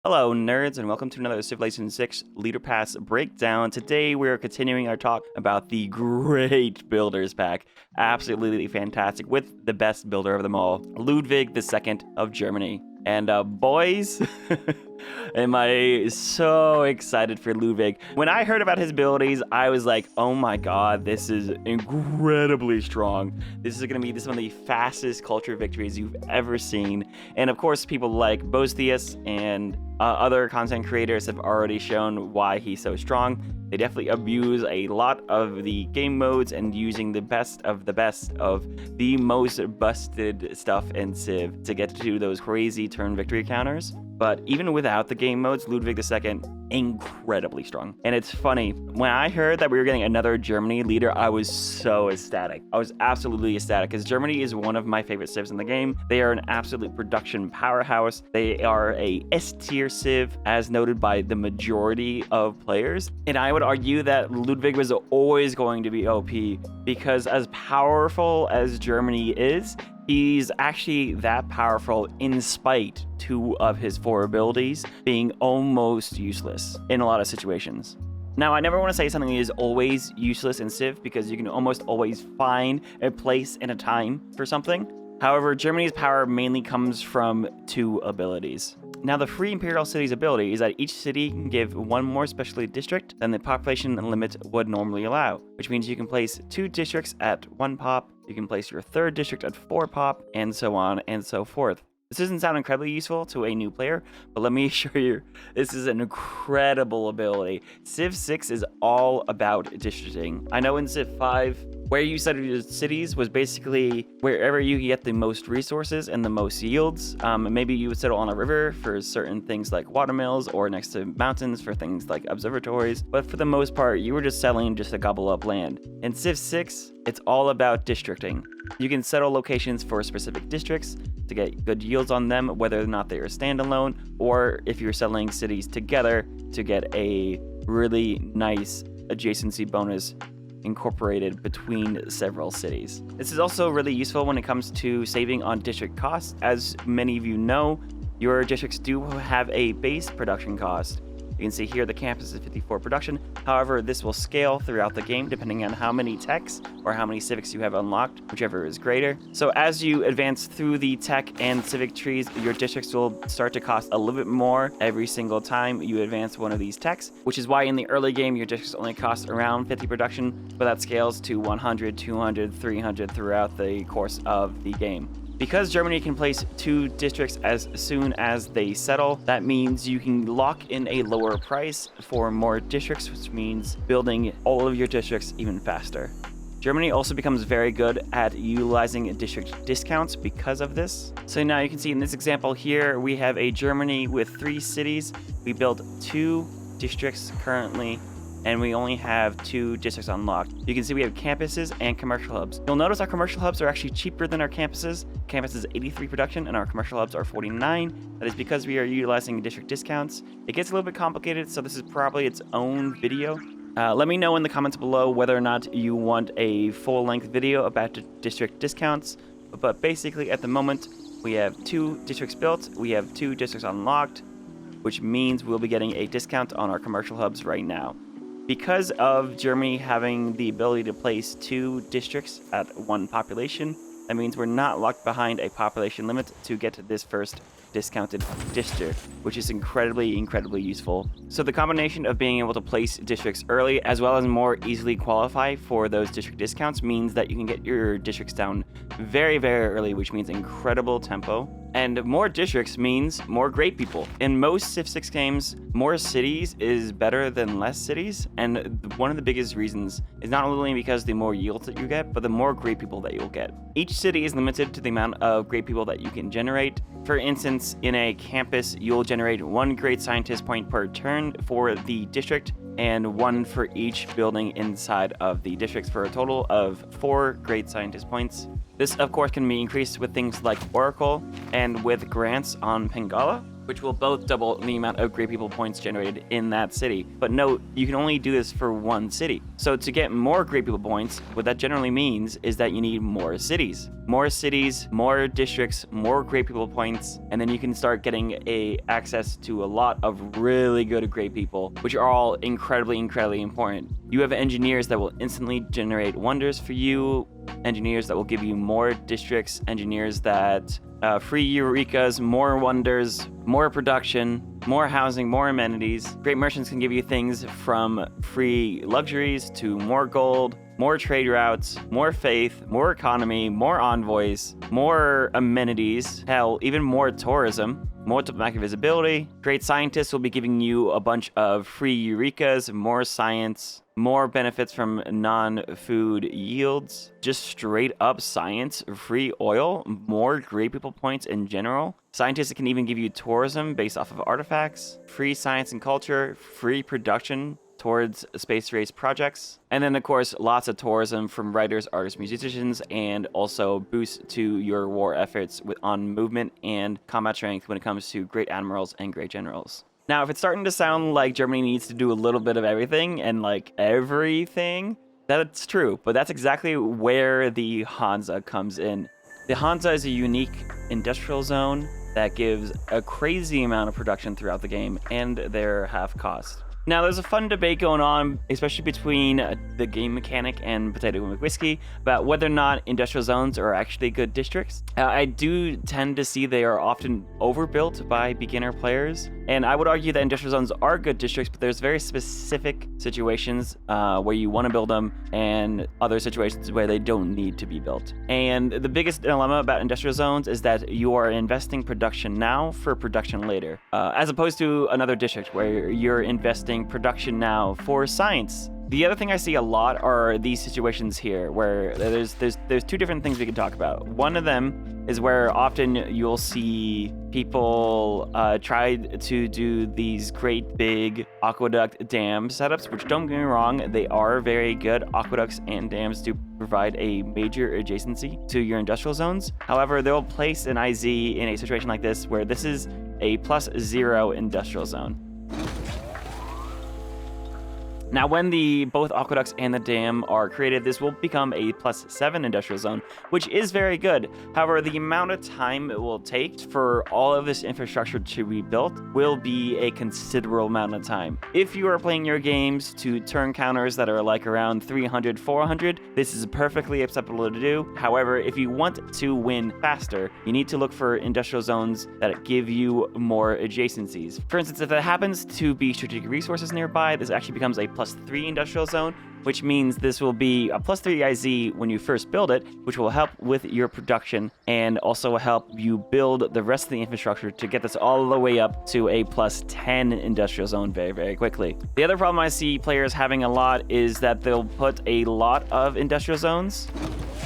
Hello, nerds, and welcome to another Civilization 6 Leader Pass breakdown. Today, we're continuing our talk about the great Builders pack. Absolutely fantastic, with the best builder of them all, Ludwig II of Germany. And boys, am I so excited for Ludwig. When I heard about his abilities, I was like, oh my god, this is incredibly strong. This is one of the fastest culture victories you've ever seen. And of course, people like Bostius and other content creators have already shown why he's so strong. They definitely abuse a lot of the game modes and using the best of the most busted stuff in Civ to get to those crazy turn victory counters. But even without the game modes, Ludwig II, incredibly strong. And it's funny, when I heard that we were getting another Germany leader, I was so ecstatic. I was absolutely ecstatic, because Germany is one of my favorite civs in the game. They are an absolute production powerhouse. They are a S-tier civ, as noted by the majority of players. And I would argue that Ludwig was always going to be OP, because as powerful as Germany is, he's actually that powerful in spite two of his four abilities being almost useless in a lot of situations. Now, I never want to say something is always useless in Civ, because you can almost always find a place and a time for something. However, Germany's power mainly comes from two abilities. Now, the free Imperial city's ability is that each city can give one more specialty district than the population limit would normally allow, which means you can place 2 districts at 1 pop, you can place your 3rd district at 4 pop, and so on and so forth. This doesn't sound incredibly useful to a new player, but let me assure you, this is an incredible ability. Civ 6 is all about districting. I know in Civ 5, where you settled your cities was basically wherever you get the most resources and the most yields. Maybe you would settle on a river for certain things like watermills, or next to mountains for things like observatories. But for the most part, you were just settling just to gobble up land. In Civ 6, it's all about districting. You can settle locations for specific districts to get good yields on them, whether or not they are standalone, or if you're settling cities together to get a really nice adjacency bonus incorporated between several cities. This is also really useful when it comes to saving on district costs. As many of you know, your districts do have a base production cost. You can see here the campus is 54 production. However, this will scale throughout the game depending on how many techs or how many civics you have unlocked, whichever is greater. So as you advance through the tech and civic trees, your districts will start to cost a little bit more every single time you advance one of these techs, which is why in the early game your districts only cost around 50 production, but that scales to 100, 200, 300 throughout the course of the game. Because Germany can place 2 districts as soon as they settle, that means you can lock in a lower price for more districts, which means building all of your districts even faster. Germany also becomes very good at utilizing district discounts because of this. So now you can see in this example here, we have a Germany with 3 cities. We built 2 districts currently, and we only have 2 districts unlocked. You can see we have campuses and commercial hubs. You'll notice our commercial hubs are actually cheaper than our campuses. Campus is 83 production and our commercial hubs are 49. That is because we are utilizing district discounts. It gets a little bit complicated, so this is probably its own video. Let me know in the comments below whether or not you want a full-length video about district discounts. But basically at the moment, we have 2 districts built, we have 2 districts unlocked, which means we'll be getting a discount on our commercial hubs right now. Because of Germany having the ability to place 2 districts at 1 population, that means we're not locked behind a population limit to get to this first discounted district, which is incredibly useful. So the combination of being able to place districts early as well as more easily qualify for those district discounts means that you can get your districts down very early, which means incredible tempo. And more districts means more great people. In most Civ 6 games, more cities is better than less cities, and one of the biggest reasons is not only because the more yields that you get, but the more great people that you'll get. Each city is limited to the amount of great people that you can generate. For instance, in a campus, you'll generate 1 great scientist point per turn for the district, and 1 for each building inside of the districts, for a total of 4 great scientist points. This, of course, can be increased with things like Oracle and with grants on Pengala. which will both double the amount of great people points generated in that city. But note, you can only do this for one city. So to get more great people points, what that generally means is that you need more cities. More cities, more districts, more great people points, and then you can start getting access to a lot of really good great people, which are all incredibly important. You have engineers that will instantly generate wonders for you, engineers that will give you more districts, engineers that free Eurekas, more wonders, more production, more housing, more amenities. Great merchants can give you things from free luxuries to more gold, more trade routes, more faith, more economy, more envoys, more amenities, hell, even more tourism, more diplomatic visibility. Great scientists will be giving you a bunch of free Eurekas, more science, more benefits from non-food yields, just straight up science, free oil, more great people points in general. Scientists can even give you tourism based off of artifacts, free science and culture, free production towards space race projects, and then of course lots of tourism from writers, artists, musicians, and also boosts to your war efforts on movement and combat strength when it comes to great admirals and great generals. Now, if it's starting to sound like Germany needs to do a little bit of everything and like everything, that's true, but that's exactly where the Hansa comes in. The Hansa is a unique industrial zone that gives a crazy amount of production throughout the game, and they're half cost. Now, there's a fun debate going on, especially between the game mechanic and Potato McWhiskey, about whether or not industrial zones are actually good districts. I do tend to see they are often overbuilt by beginner players, and I would argue that industrial zones are good districts, but there's very specific situations where you want to build them, and other situations where they don't need to be built. And the biggest dilemma about industrial zones is that you are investing production now for production later, as opposed to another district where you're investing production now for science. The other thing I see a lot are these situations here where there's two different things we can talk about. One of them is where often you'll see people try to do these great big aqueduct dam setups, which, don't get me wrong, they are very good. Aqueducts and dams do provide a major adjacency to your industrial zones. However, they'll place an IZ in a situation like this where this is a +0 industrial zone. Now, when both aqueducts and the dam are created, this will become a +7 industrial zone, which is very good. However, the amount of time it will take for all of this infrastructure to be built will be a considerable amount of time. If you are playing your games to turn counters that are like around 300, 400, this is perfectly acceptable to do. However, if you want to win faster, you need to look for industrial zones that give you more adjacencies. For instance, if it happens to be strategic resources nearby, this actually becomes a +3 industrial zone, which means this will be a +3 IZ when you first build it, which will help with your production and also help you build the rest of the infrastructure to get this all the way up to a +10 industrial zone very quickly. The other problem I see players having a lot is that they'll put a lot of industrial zones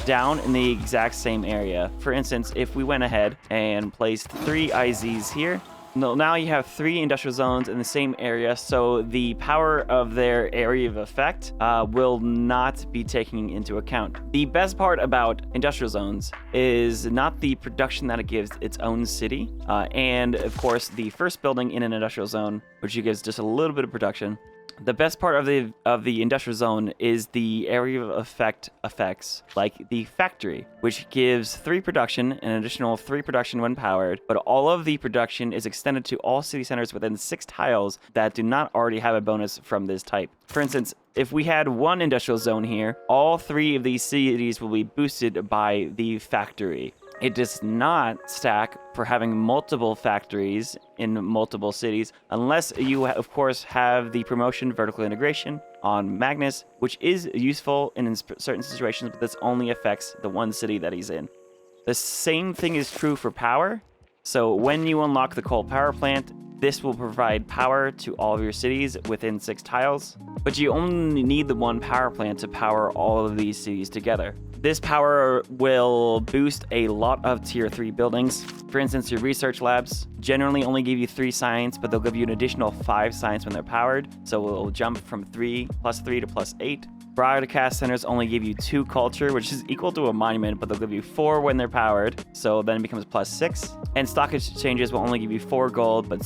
down in the exact same area. For instance, if we went ahead and placed 3 IZs here, now you have 3 industrial zones in the same area, so the power of their area of effect will not be taken into account. The best part about industrial zones is not the production that it gives its own city, and of course the first building in an industrial zone, which gives just a little bit of production. The best part of the industrial zone is the area of effects, like the factory, which gives 3 production, an additional 3 production when powered, but all of the production is extended to all city centers within 6 tiles that do not already have a bonus from this type. For instance, if we had 1 industrial zone here, all 3 of these cities will be boosted by the factory. It does not stack for having multiple factories in multiple cities, unless you, of course, have the promotion vertical integration on Magnus, which is useful in certain situations, but this only affects the one city that he's in. The same thing is true for power. So when you unlock the coal power plant, this will provide power to all of your cities within 6 tiles, but you only need the 1 power plant to power all of these cities together. This power will boost a lot of tier 3 buildings. For instance, your research labs generally only give you 3 science, but they'll give you an additional 5 science when they're powered. So it'll jump from +3 to +8. Broadcast centers only give you 2 culture, which is equal to a monument, but they'll give you 4 when they're powered, so then it becomes +6. And stock exchanges will only give you 4 gold, but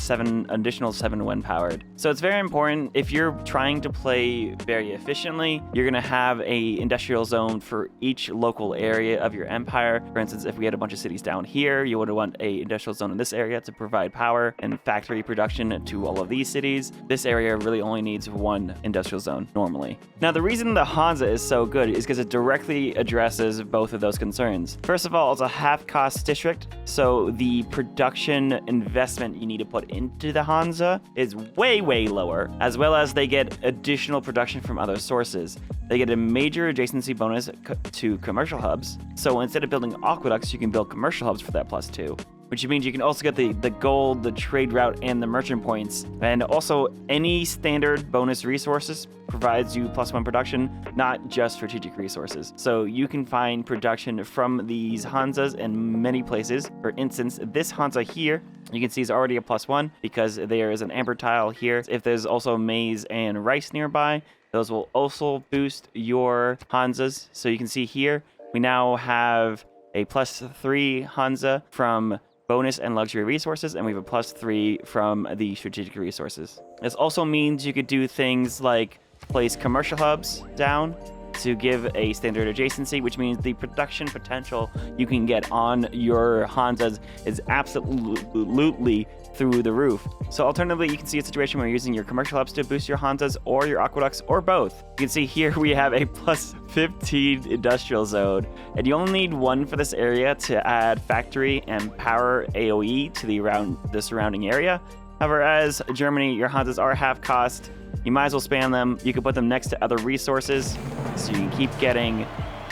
additional 7 when powered. So it's very important. If you're trying to play very efficiently, you're going to have a industrial zone for each local area of your empire. For instance, if we had a bunch of cities down here, you would want a industrial zone in this area to provide power and factory production to all of these cities. This area really only needs 1 industrial zone normally. Now, the reason the Hansa is so good is because it directly addresses both of those concerns. First of all, it's a half-cost district, so the production investment you need to put into the Hansa is way lower, as well as they get additional production from other sources. They get a major adjacency bonus to commercial hubs, so instead of building aqueducts, you can build commercial hubs for that +2. Which means you can also get the gold, the trade route, and the merchant points. And also, any standard bonus resources provides you +1 production, not just strategic resources. So you can find production from these Hansas in many places. For instance, this Hansa here, you can see is already a +1 because there is an amber tile here. If there's also maize and rice nearby, those will also boost your Hansas. So you can see here, we now have a +3 Hansa from bonus and luxury resources, and we have a +3 from the strategic resources. This also means you could do things like place commercial hubs down to give a standard adjacency, which means the production potential you can get on your Hansas is absolutely through the roof. So alternatively, you can see a situation where you're using your commercial hubs to boost your Hansas or your aqueducts or both. You can see here we have a +15 industrial zone, and you only need 1 for this area to add factory and power AoE to the surrounding area. However, as Germany, your Hansas are half cost. You might as well spam them. You can put them next to other resources, so you can keep getting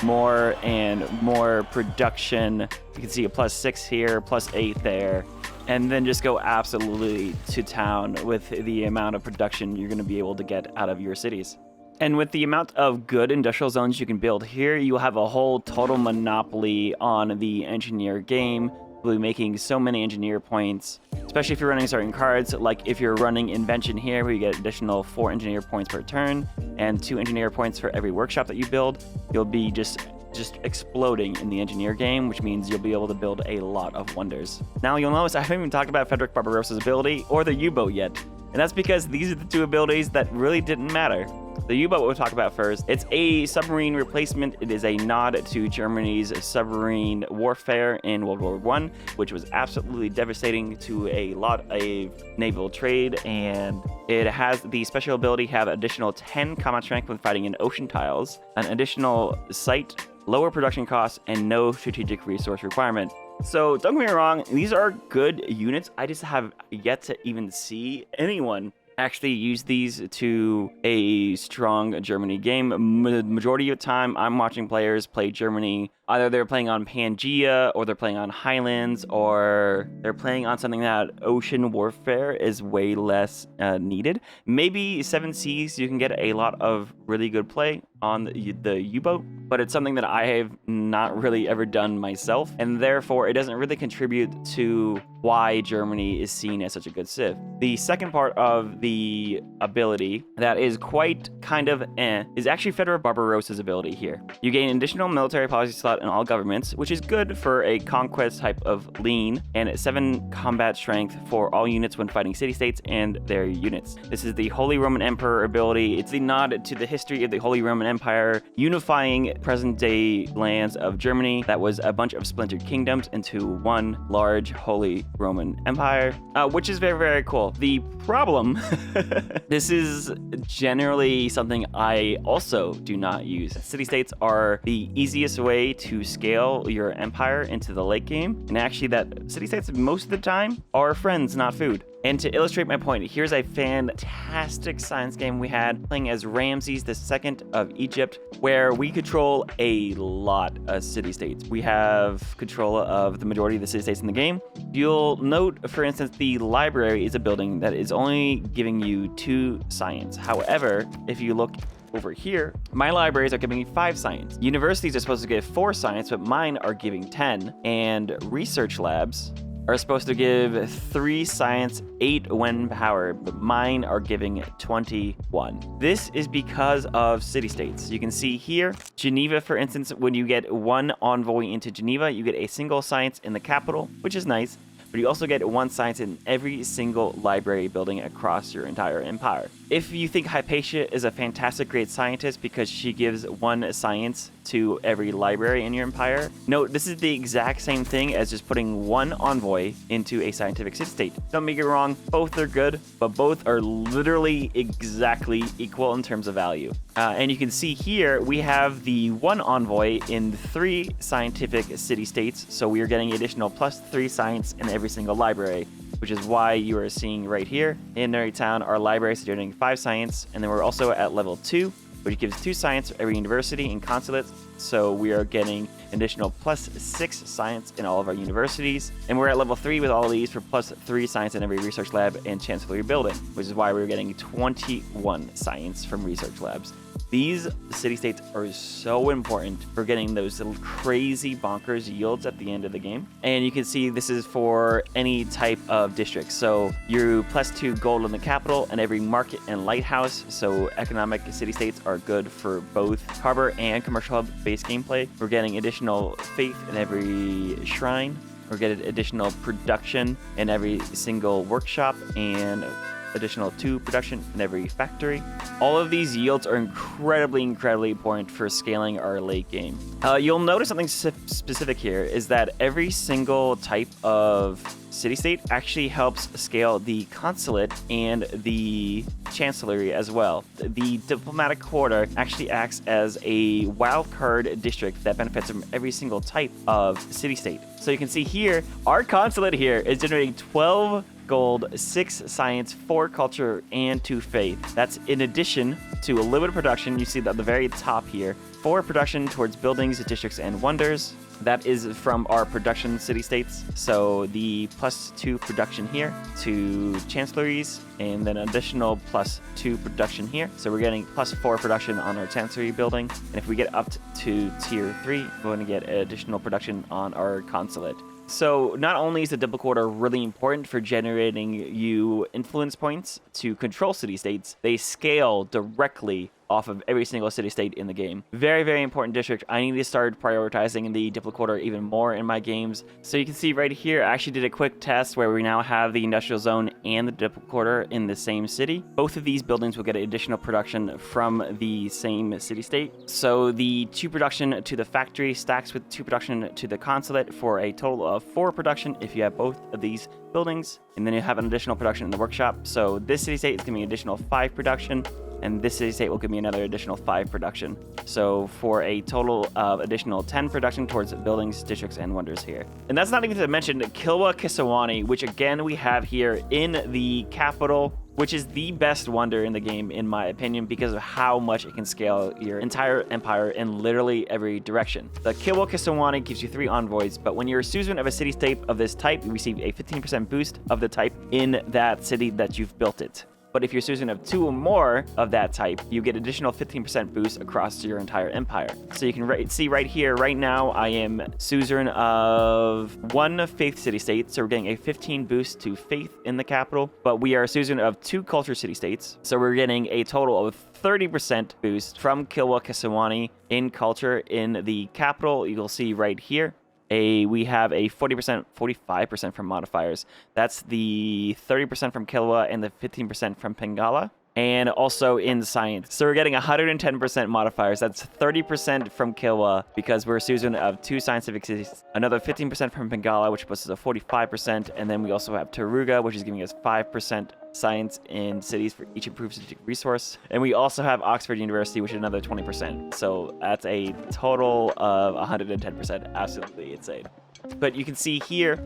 more and more production. You can see a +6 here, +8 there, and then just go absolutely to town with the amount of production you're going to be able to get out of your cities. And with the amount of good industrial zones you can build here, you'll have a whole total monopoly on the engineer game. You'll be making so many engineer points, especially if you're running certain cards, like if you're running Invention here, where you get additional 4 engineer points per turn and 2 engineer points for every workshop that you build. You'll be just exploding in the engineer game, which means you'll be able to build a lot of wonders. Now, you'll notice I haven't even talked about Fredrick Barbarossa's ability or the U-boat yet, and that's because these are the 2 abilities that really didn't matter. The U-boat we'll talk about first. It's a submarine replacement. It is a nod to Germany's submarine warfare in World War I, which was absolutely devastating to a lot of naval trade, and it has the special ability to have additional 10 combat strength when fighting in ocean tiles, an additional sight, lower production costs, and no strategic resource requirement. So don't get me wrong, these are good units. I just have yet to even see anyone actually use these to a strong Germany game. Majority of the time, I'm watching players play Germany. Either they're playing on Pangea, or they're playing on Highlands, or they're playing on something that ocean warfare is way less needed. Maybe 7 Seas, you can get a lot of really good play on the U-boat, but it's something that I have not really ever done myself, and therefore it doesn't really contribute to why Germany is seen as such a good civ. The second part of the ability that is quite kind of is actually Fredrick Barbarossa's ability here. You gain additional military policy slot in all governments, which is good for a conquest type of lean, and 7 combat strength for all units when fighting city-states and their units. This is the Holy Roman Emperor ability. It's the nod to the history of the Holy Roman Empire, unifying present-day lands of Germany that was a bunch of splintered kingdoms into one large Holy Roman Empire, which is very, very cool. The problem, this is generally something I also do not use. City-states are the easiest way to scale your empire into the late game, and actually that city-states most of the time are friends, not food. And to illustrate my point, here's a fantastic science game we had playing as Ramses II of Egypt, where we control a lot of city-states. We have control of the majority of the city-states in the game. You'll note, for instance, the library is a building that is only giving you 2 science. However, if you look over here, my libraries are giving me 5 science. Universities are supposed to give 4 science, but mine are giving 10. And research labs are supposed to give 3 science, 8 when power, but mine are giving 21. This is because of city-states. You can see here, Geneva, for instance, when you get 1 envoy into Geneva, you get a single science in the capital, which is nice. But you also get 1 science in every single library building across your entire empire. If you think Hypatia is a fantastic great scientist because she gives 1 science to every library in your empire, note this is the exact same thing as just putting 1 envoy into a scientific city-state. Don't make it wrong, both are good, but both are literally exactly equal in terms of value. And you can see here, we have the 1 envoy in 3 scientific city-states, so we are getting additional +3 science in every single library, which is why you are seeing right here in Nerdy Town, our libraries are doing 5 science, and then we're also at level 2, which gives 2 science for every university and consulate. So we are getting additional +6 science in all of our universities. And we're at level 3 with all of these for +3 science in every research lab and chancellery building, which is why we're getting 21 science from research labs. These city-states are so important for getting those little crazy bonkers yields at the end of the game. And you can see this is for any type of district. So you're +2 gold in the capital and every market and lighthouse. So economic city-states are good for both harbor and commercial hub-based gameplay. We're getting additional faith in every shrine. We're getting additional production in every single workshop and additional 2 production in every factory. All of these yields are incredibly important for scaling our late game. You'll notice something specific here is that every single type of city-state actually helps scale the consulate and the chancellery as well. The diplomatic quarter actually acts as a wildcard district that benefits from every single type of city-state. So you can see here, our consulate here is generating 12 gold, 6 science, 4 culture, and 2 faith. That's in addition to a little bit of production. You see that at the very top here, 4 production towards buildings, districts, and wonders. That is from our production city-states. So the +2 production here to chancelleries, and then additional +2 production here. So we're getting +4 production on our chancellery building. And if we get up to tier 3, we're going to get additional production on our consulate. So not only is the Diplo-quarter really important for generating you influence points to control city-states, they scale directly off of every single city-state in the game. Very important district. I need to start prioritizing the Diplo-quarter even more in my games. So you can see right here, I actually did a quick test where we now have the industrial zone and the Diplo-quarter in the same city. Both of these buildings will get additional production from the same city-state. So the 2 production to the factory stacks with 2 production to the consulate for a total of 4 production if you have both of these buildings. And then you have an additional production in the workshop. So this city-state is giving me additional 5 production. And this city-state will give me another additional 5 production. So for a total of additional 10 production towards buildings, districts, and wonders here. And that's not even to mention Kilwa Kisawani, which again we have here in the capital, which is the best wonder in the game, in my opinion, because of how much it can scale your entire empire in literally every direction. The Kilwa Kisawani gives you 3 envoys, but when you're a suzerain of a city-state of this type, you receive a 15% boost of the type in that city that you've built it. But if you're suzerain of 2 or more of that type, you get additional 15% boost across your entire empire. So you can see right here, right now, I am suzerain of 1 faith city-state, so we're getting a 15 boost to faith in the capital. But we are suzerain of 2 culture city-states, so we're getting a total of 30% boost from Kilwa Kisawani in culture in the capital. You'll see right here. We have a 40%, 45% from modifiers. That's the 30% from Kilwa and the 15% from Pingala. And also in science. So we're getting 110% modifiers. That's 30% from Kilwa because we're a suzerain of 2 scientific cities. Another 15% from Pingala, which puts us at 45%. And then we also have Taruga, which is giving us 5% science in cities for each improved strategic resource. And we also have Oxford University, which is another 20%. So that's a total of 110%. Absolutely insane. But you can see here,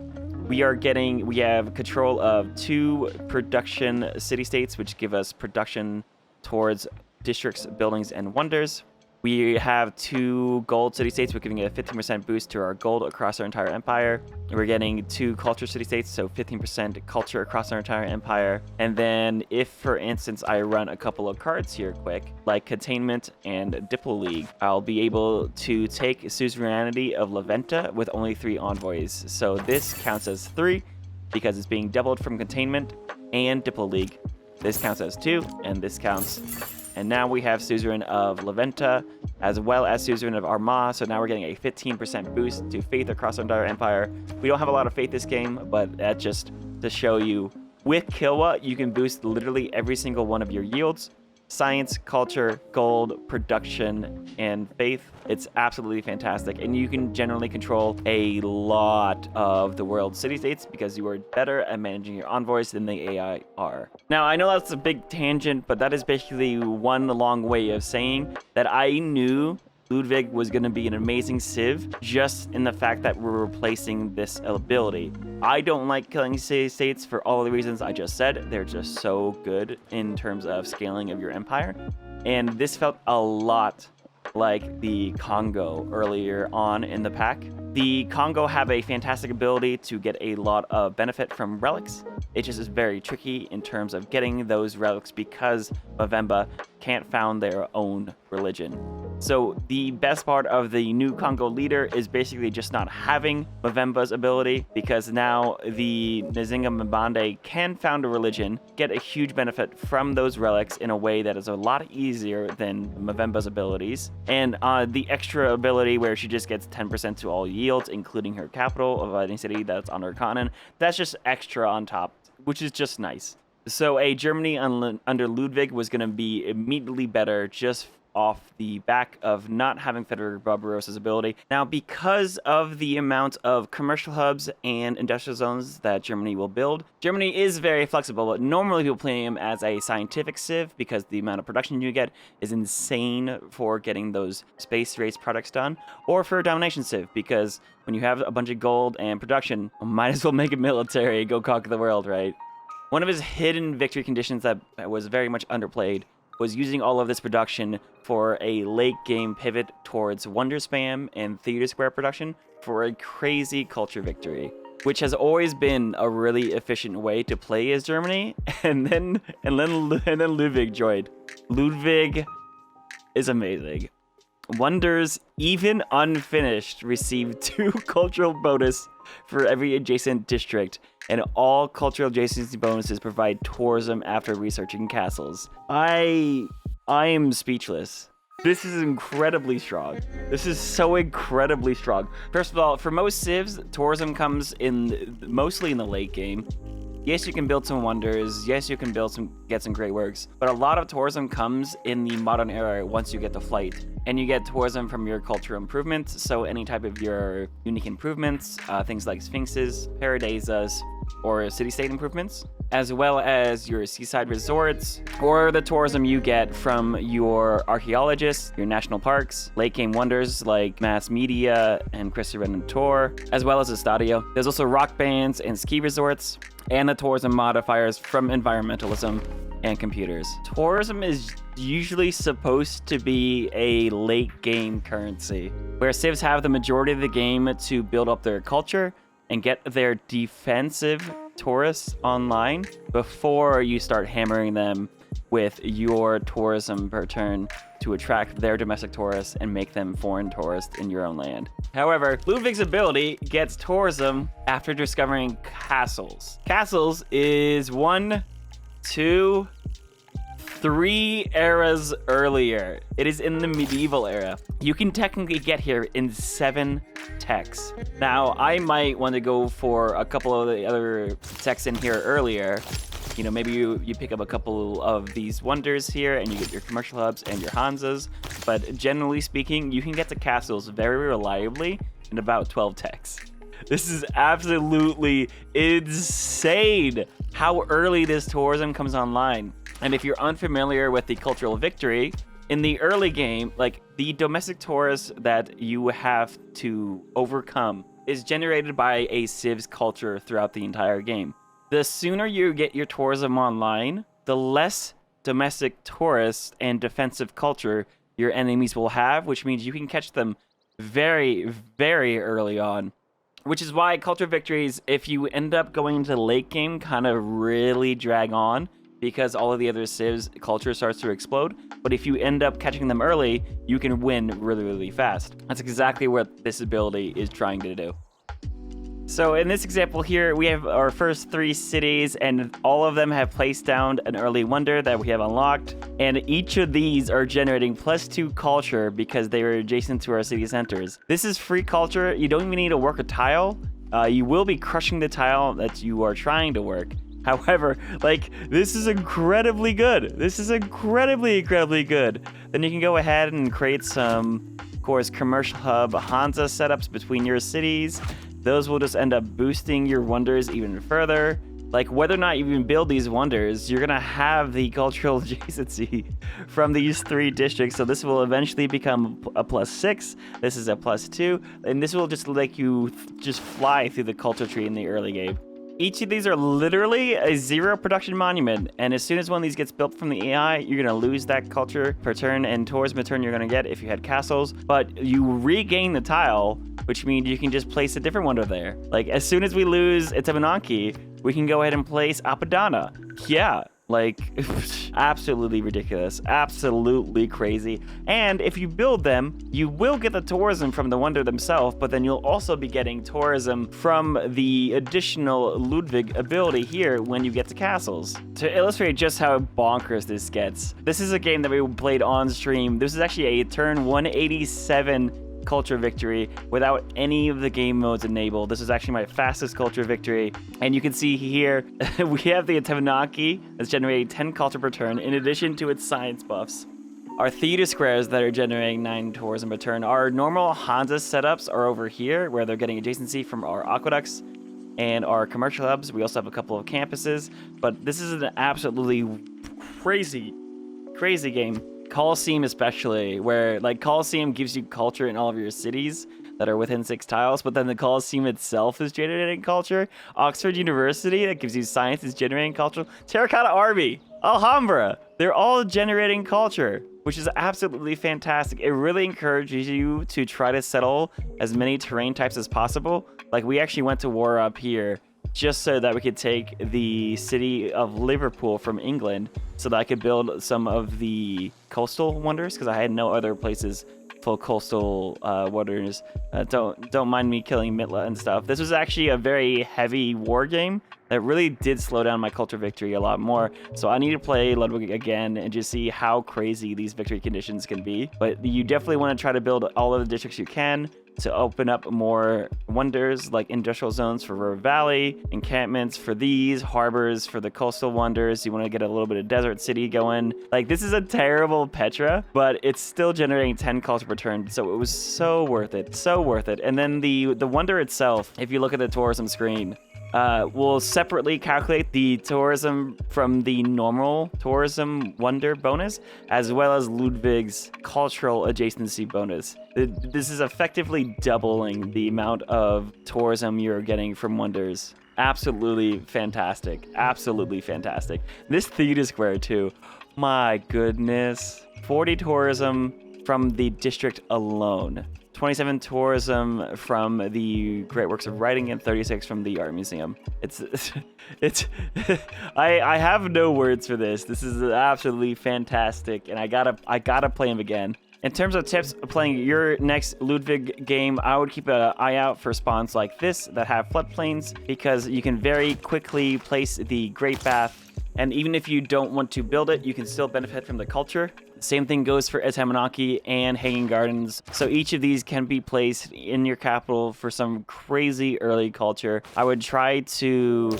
we have control of 2 production city-states, which give us production towards districts, buildings, and wonders. We have 2 gold city-states. We're giving a 15% boost to our gold across our entire empire. And we're getting 2 culture city-states, so 15% culture across our entire empire. And then if, for instance, I run a couple of cards here quick, like Containment and Diplo League, I'll be able to take Suzerainty of Leventa with only 3 envoys. So this counts as 3. because it's being doubled from containment and Diplo League. This counts as 2, and this counts. And now we have Suzerain of Leventa, as well as Suzerain of Armagh, so now we're getting a 15% boost to faith across our entire empire. We don't have a lot of faith this game, but that's just to show you. With Kilwa, you can boost literally every single one of your yields. Science, culture, gold, production, and faith. It's absolutely fantastic, and you can generally control a lot of the world's city-states because you are better at managing your envoys than the AI are. Now, I know that's a big tangent, but that is basically one long way of saying that I knew Ludwig was going to be an amazing civ just in the fact that we're replacing this ability. I don't like killing city-states for all the reasons I just said. They're just so good in terms of scaling of your empire. And this felt a lot like the Congo earlier on in the pack. The Congo have a fantastic ability to get a lot of benefit from relics. It just is very tricky in terms of getting those relics because Movember can't found their own religion. So the best part of the new Congo leader is basically just not having Movember's ability, because now the Nzinga Mbande can found a religion, get a huge benefit from those relics in a way that is a lot easier than Movember's abilities. And the extra ability where she just gets 10% to all yields, including her capital of any city that's on her continent, that's just extra on top, which is just nice. So a Germany under Ludwig was going to be immediately better just off the back of not having Fredrick Barbarossa's ability. Now, because of the amount of commercial hubs and industrial zones that Germany will build, Germany is very flexible, but normally people play him as a scientific civ because the amount of production you get is insane for getting those space race products done, or for a domination civ because when you have a bunch of gold and production, might as well make it military, go conquer the world, right? One of his hidden victory conditions that was very much underplayed was using all of this production for a late game pivot towards wonder spam and theater square production for a crazy culture victory, which has always been a really efficient way to play as Germany. And then Ludwig joined. Ludwig is amazing. Wonders, even unfinished, receive 2 cultural bonus for every adjacent district, and all cultural adjacency bonuses provide tourism after researching castles. I am speechless. This is incredibly strong. This is so incredibly strong. First of all, for most civs, tourism comes in mostly in the late game. Yes, you can build some wonders. Yes, you can get some great works. But a lot of tourism comes in the modern era once you get the flight. And you get tourism from your cultural improvements. So any type of your unique improvements, things like sphinxes, paradisas, or city-state improvements, as well as your seaside resorts, or the tourism you get from your archaeologists, your national parks, late game wonders like Mass Media and Cristo Redentor, as well as the Stadio. There's also rock bands and ski resorts, and the tourism modifiers from environmentalism and computers. Tourism is usually supposed to be a late game currency, where civs have the majority of the game to build up their culture and get their defensive tourists online before you start hammering them with your tourism per turn to attract their domestic tourists and make them foreign tourists in your own land. However, Ludwig's ability gets tourism after discovering castles. Castles is 1, 2, 3 eras earlier. It is in the medieval era. You can technically get here in 7 techs. Now, I might want to go for a couple of the other techs in here earlier. You know, maybe you pick up a couple of these wonders here and you get your commercial hubs and your Hansas. But generally speaking, you can get to castles very reliably in about 12 techs. This is absolutely insane how early this tourism comes online. And if you're unfamiliar with the cultural victory, in the early game, like the domestic tourist that you have to overcome is generated by a civ's culture throughout the entire game. The sooner you get your tourism online, the less domestic tourists and defensive culture your enemies will have, which means you can catch them very, very early on. Which is why culture victories, if you end up going into the late game, kind of really drag on, because all of the other civs culture starts to explode. But if you end up catching them early, you can win really, really fast. That's exactly what this ability is trying to do. So in this example here, we have our first 3 cities, and all of them have placed down an early wonder that we have unlocked. And each of these are generating +2 culture because they are adjacent to our city centers. This is free culture. You don't even need to work a tile. You will be crushing the tile that you are trying to work. However, like, this is incredibly good. This is incredibly good. Then you can go ahead and create some, of course, commercial hub Hansa setups between your cities. Those will just end up boosting your wonders even further. Like, whether or not you even build these wonders, you're gonna have the cultural adjacency from these 3 districts. So this will eventually become a +6. This is a +2, and this will just let you just fly through the culture tree in the early game. Each of these are literally a 0 production monument, and as soon as one of these gets built from the AI, you're gonna lose that culture per turn and tourism per turn you're gonna get if you had castles, but you regain the tile, which means you can just place a different wonder there. Like, as soon as we lose Itamananki, we can go ahead and place Apadana. Yeah. Like, absolutely ridiculous, absolutely crazy. And if you build them, you will get the tourism from the wonder themselves, but then you'll also be getting tourism from the additional Ludwig ability here when you get to castles. To illustrate just how bonkers this gets, this is a game that we played on stream. This is actually a turn 187 culture victory without any of the game modes enabled. This is actually my fastest culture victory, and you can see here we have the Tavanaki that's generating 10 culture per turn in addition to its science buffs. Our theater squares that are generating 9 tourism per turn. Our normal Hansa setups are over here where they're getting adjacency from our aqueducts and our commercial hubs. We also have a couple of campuses, but this is an absolutely crazy game. Coliseum especially, where like Coliseum gives you culture in all of your cities that are within 6 tiles, but then the Coliseum itself is generating culture. Oxford University, that gives you science, is generating culture. Terracotta Army, Alhambra, they're all generating culture, which is absolutely fantastic. It really encourages you to try to settle as many terrain types as possible. Like, we actually went to war up here just so that we could take the city of Liverpool from England so that I could build some of the coastal wonders, because I had no other places full coastal wonders. Don't mind me killing Mitla and stuff. This was actually a very heavy war game that really did slow down my culture victory a lot more. So I need to play Ludwig again and just see how crazy these victory conditions can be. But you definitely want to try to build all of the districts you can to open up more wonders, like industrial zones for River Valley, encampments for these, harbors for the coastal wonders. You want to get a little bit of desert city going. Like, this is a terrible Petra, but it's still generating 10 culture per turn, so it was so worth it, so worth it. And then the wonder itself, if you look at the tourism screen, we'll separately calculate the tourism from the normal tourism wonder bonus, as well as Ludwig's cultural adjacency bonus. This is effectively doubling the amount of tourism you're getting from wonders. Absolutely fantastic. Absolutely fantastic. This theater square too. My goodness. 40 tourism from the district alone. 27 tourism from the Great Works of Writing, and 36 from the Art Museum. I have no words for this. This is absolutely fantastic, and I gotta play him again. In terms of tips playing your next Ludwig game, I would keep an eye out for spawns like this that have floodplains, because you can very quickly place the Great Bath, and even if you don't want to build it, you can still benefit from the culture. Same thing goes for Etamanaki and Hanging Gardens. So each of these can be placed in your capital for some crazy early culture. I would try to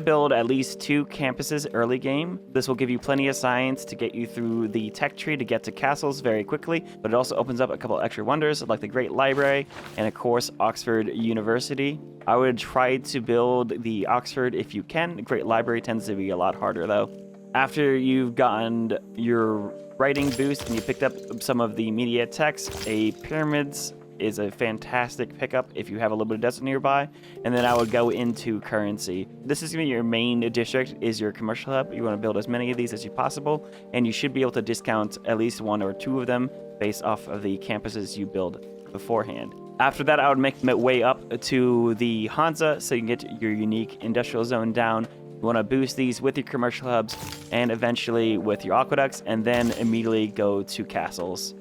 build at least 2 campuses early game. This will give you plenty of science to get you through the tech tree to get to castles very quickly, but it also opens up a couple extra wonders like the Great Library and of course Oxford University. I would try to build the Oxford if you can. The Great Library tends to be a lot harder though. After you've gotten your writing boost and you picked up some of the media text, a pyramids is a fantastic pickup if you have a little bit of desert nearby. And then I would go into currency. This is going to be your main district, is your commercial hub. You want to build as many of these as you possible, and you should be able to discount at least 1 or 2 of them based off of the campuses you build beforehand. After that, I would make my way up to the Hansa so you can get your unique industrial zone down. You want to boost these with your commercial hubs and eventually with your aqueducts, and then immediately go to castles.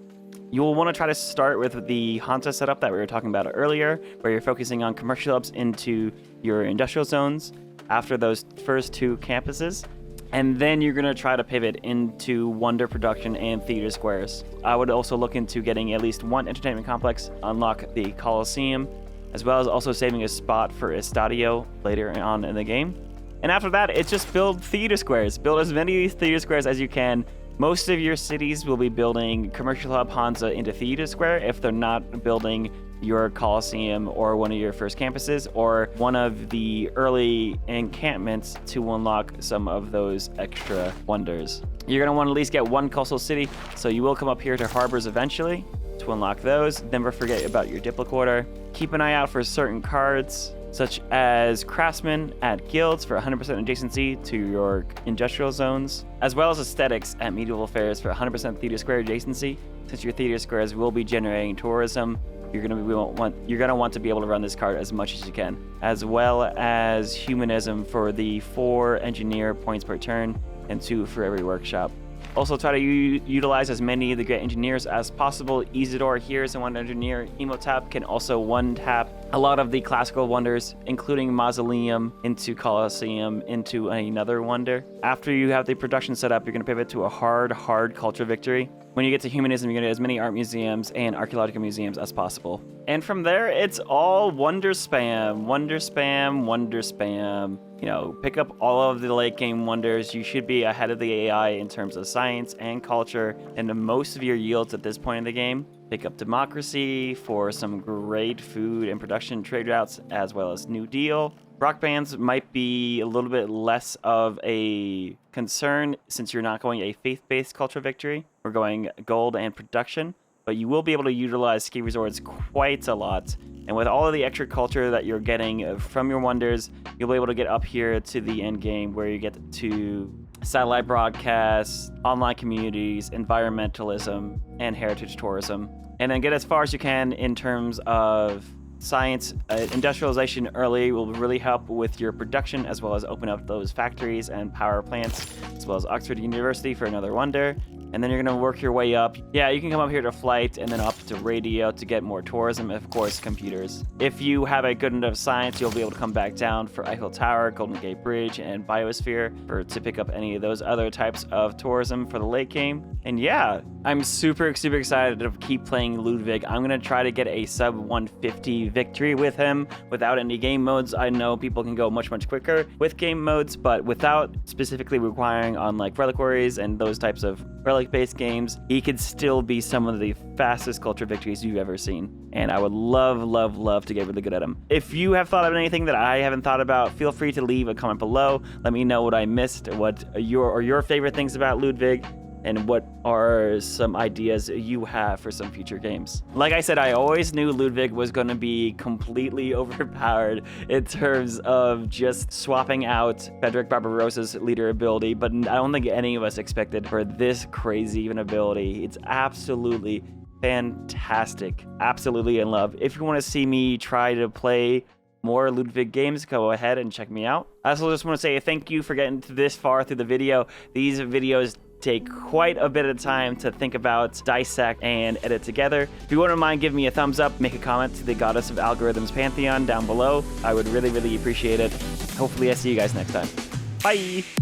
You will want to try to start with the Hansa setup that we were talking about earlier, where you're focusing on commercial hubs into your industrial zones after those first 2 campuses. And then you're going to try to pivot into wonder production and theater squares. I would also look into getting at least 1 entertainment complex, unlock the Coliseum, as well as also saving a spot for Estadio later on in the game. And after that, it's just build theater squares. Build as many theater squares as you can. Most of your cities will be building commercial hub Hansa into theater square if they're not building your Coliseum or one of your first campuses or one of the early encampments to unlock some of those extra wonders. You're going to want to at least get 1 coastal city, so you will come up here to harbors eventually to unlock those. Never forget about your Diplo-quarter. Keep an eye out for certain cards, such as craftsmen at guilds for 100% adjacency to your industrial zones, as well as aesthetics at medieval fairs for 100% theater square adjacency. Since your theater squares will be generating tourism, you're gonna want to be able to run this card as much as you can, as well as humanism for the 4 engineer points per turn and 2 for every workshop. Also try to utilize as many of the great engineers as possible. Isidore here is a 1 engineer. Emotap can also 1-tap a lot of the classical wonders, including Mausoleum into Colosseum into another wonder. After you have the production set up, you're going to pivot to a hard culture victory. When you get to humanism, you're going to get as many art museums and archaeological museums as possible. And from there, it's all wonder spam, wonder spam, wonder spam. You know, pick up all of the late game wonders. You should be ahead of the AI in terms of science and culture and most of your yields at this point in the game. Pick up democracy for some great food and production trade routes, as well as New Deal. Rock bands might be a little bit less of a concern since you're not going a faith-based culture victory. We're going gold and production, but you will be able to utilize ski resorts quite a lot. And with all of the extra culture that you're getting from your wonders, you'll be able to get up here to the end game where you get to satellite broadcasts, online communities, environmentalism, and heritage tourism. And then get as far as you can in terms of science. Industrialization early will really help with your production, as well as open up those factories and power plants, as well as Oxford University for another wonder. And then you're going to work your way up. Yeah, you can come up here to flight and then up to radio to get more tourism, and of course computers. If you have a good enough science, you'll be able to come back down for Eiffel Tower, Golden Gate Bridge, and Biosphere to pick up any of those other types of tourism for the late game. And yeah, I'm super excited to keep playing Ludwig. I'm going to try to get a sub 150 victory with him without any game modes. I know people can go much quicker with game modes, but without specifically requiring on like reliquaries and those types of relic-based games, he could still be some of the fastest culture victories you've ever seen. And I would love to get really good at him. If you have thought of anything that I haven't thought about, feel free to leave a comment below. Let me know what I missed, what your favorite things about Ludwig, and what are some ideas you have for some future games. Like I said, I always knew Ludwig was going to be completely overpowered in terms of just swapping out Fredrick Barbarossa's leader ability, but I don't think any of us expected for this crazy of an ability. It's absolutely fantastic. Absolutely in love. If you want to see me try to play more Ludwig games, go ahead and check me out. I also just want to say thank you for getting to this far through the video. These videos take quite a bit of time to think about, dissect, and edit together. If you wouldn't mind giving me a thumbs up, make a comment to the Goddess of Algorithms Pantheon down below. I would really appreciate it. Hopefully I see you guys next time. Bye!